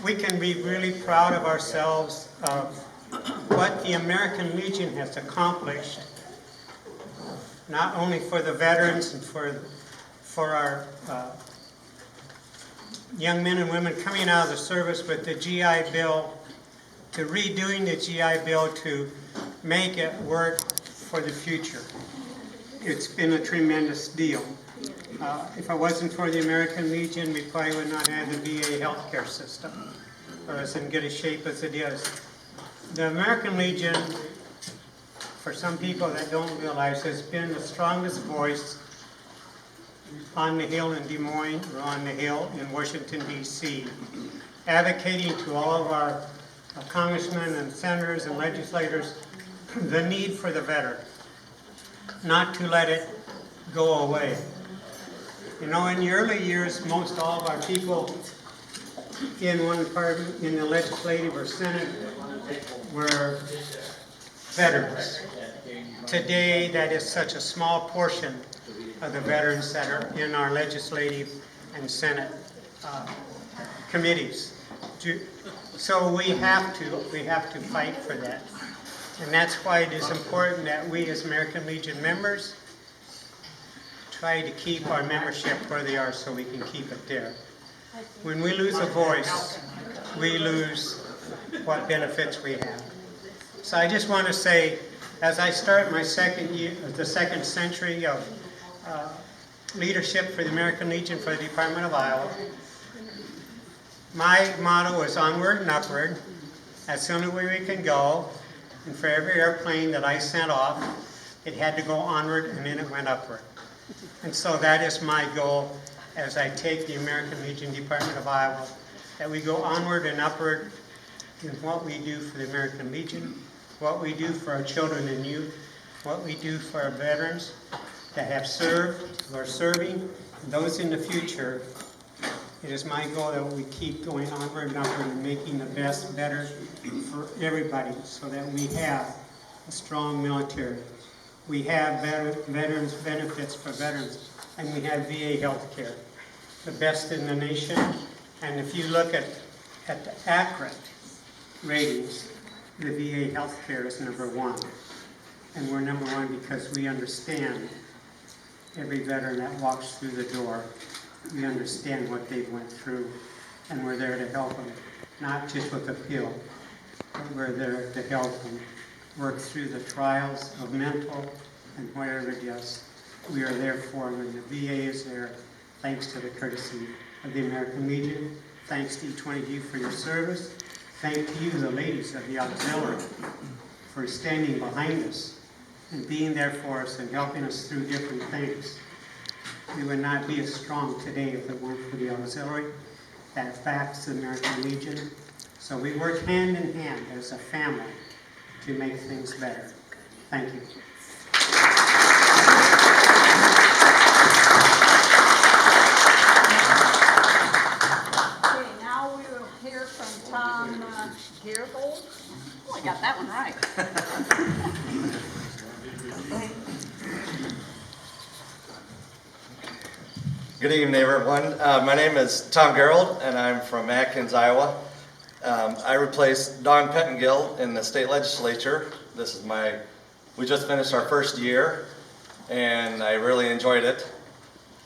we can be really proud of ourselves of what the American Legion has accomplished, not only for the veterans and for our young men and women coming out of the service, but the GI Bill, to redoing the GI Bill to make it work for the future. It's been a tremendous deal. If it wasn't for the American Legion, we probably would not have the VA healthcare system, or as in good a shape as it is. The American Legion, for some people that don't realize, has been the strongest voice on the Hill in Des Moines, or on the Hill in Washington, D.C., advocating to all of our congressmen and senators and legislators the need for the veteran, not to let it go away. You know, in the early years, most all of our people in one department, in the legislative or senate, were veterans. Today, that is such a small portion of the veterans that are in our legislative and senate committees. So we have to fight for that. And that's why it is important that we as American Legion members try to keep our membership where they are so we can keep it there. When we lose a voice, we lose what benefits we have. So I just want to say, as I start my second year, the second century of leadership for the American Legion for the Department of Iowa, my motto is onward and upward, as soon as we can go. And for every airplane that I sent off, it had to go onward and then it went upward. And so that is my goal as I take the American Legion Department of Iowa, that we go onward and upward in what we do for the American Legion, what we do for our children and youth, what we do for our veterans that have served, who are serving, and those in the future. It is my goal that we keep going onward and upward and making the best better for everybody so that we have a strong military. We have veterans benefits for veterans, and we have VA health care, the best in the nation. And if you look at the accurate ratings, the VA health care is #1. And we're #1 because we understand every veteran that walks through the door. We understand what they went through, and we're there to help them, not just with a pill, but we're there to help them work through the trials of mental and whatever it is. We are there for them, and the VA is there thanks to the courtesy of the American Legion. Thanks to each one of you for your service. Thank you, the ladies of the auxiliary, for standing behind us and being there for us and helping us through different things. We would not be as strong today if it weren't for the auxiliary that backs the American Legion. So we work hand in hand as a family to make things better. Thank you. Okay, now we will hear from Tom Gerhold. Oh, I got that one right. Good evening, everyone. My name is Tom Gerhold, and I'm from Atkins, Iowa. I replaced Don Pettengill in the state legislature. We just finished our first year, and I really enjoyed it.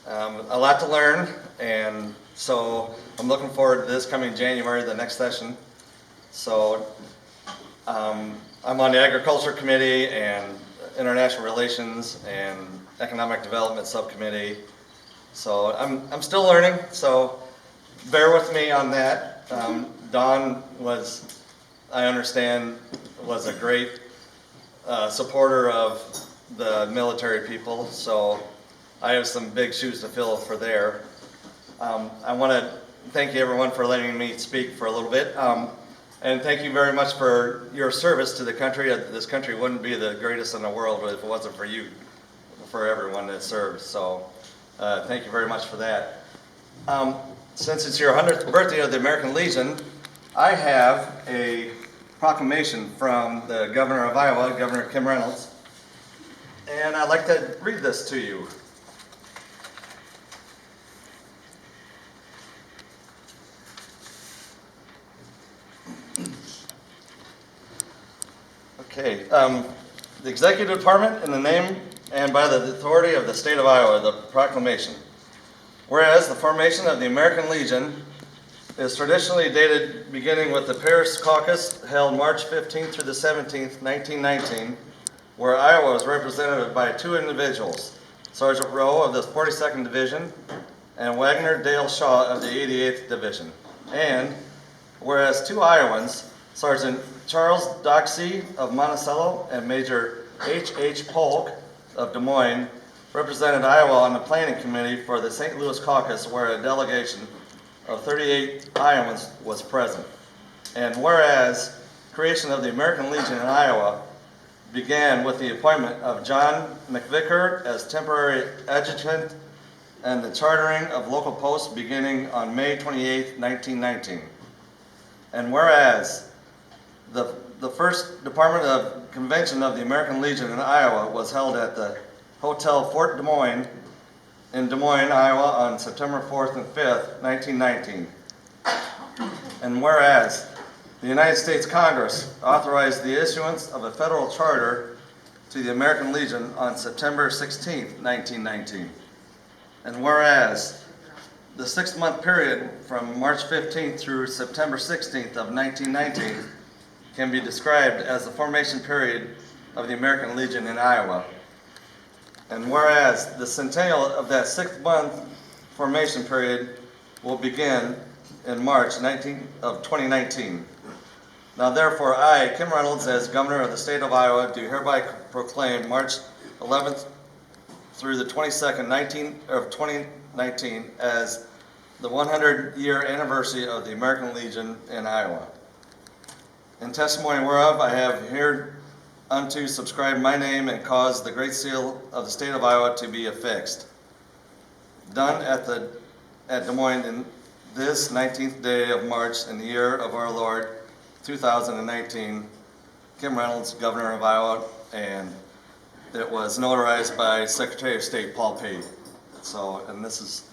A lot to learn, and so I'm looking forward to this coming January, the next session. So I'm on the Agriculture Committee and International Relations and Economic Development Subcommittee. So I'm still learning, so bear with me on that. Don was, I understand, was a great supporter of the military people, so I have some big shoes to fill for there. I want to thank you everyone for letting me speak for a little bit, and thank you very much for your service to the country. This country wouldn't be the greatest in the world if it wasn't for you, for everyone that served. So thank you very much for that. Since it's your 100th birthday of the American Legion, I have a proclamation from the Governor of Iowa, Governor Kim Reynolds, and I'd like to read this to you. Okay, the Executive Department, in the name and by the authority of the state of Iowa, the proclamation. Whereas the formation of the American Legion is traditionally dated beginning with the Paris Caucus held March 15th through the 17th, 1919, where Iowa was represented by two individuals, Sergeant Rowe of the 42nd Division and Wagner Dale Shaw of the 88th Division. And whereas two Iowans, Sergeant Charles Doxey of Monticello and Major H. Polk of Des Moines, represented Iowa on the planning committee for the St. Louis caucus, where a delegation of 38 Iowans was present. And whereas creation of the American Legion in Iowa began with the appointment of John McVicker as temporary adjutant and the chartering of local posts beginning on May 28, 1919. And whereas the first Department of Convention of the American Legion in Iowa was held at the Hotel Fort Des Moines in Des Moines, Iowa on September 4th and 5th, 1919. And whereas the United States Congress authorized the issuance of a federal charter to the American Legion on September 16th, 1919. And whereas the 6-month period from March 15th through September 16th of 1919 can be described as the formation period of the American Legion in Iowa. And whereas the centennial of that 6-month formation period will begin in March 2019. Now therefore I, Kim Reynolds, as Governor of the State of Iowa, do hereby proclaim March 11th through the 22nd, 2019 as the 100-year anniversary of the American Legion in Iowa. In testimony whereof I have hereunto subscribed my name and caused the great seal of the state of Iowa to be affixed. Done at Des Moines in this 19th day of March in the year of our Lord 2019. Kim Reynolds, Governor of Iowa, and it was notarized by Secretary of State Paul Pate. So, and this is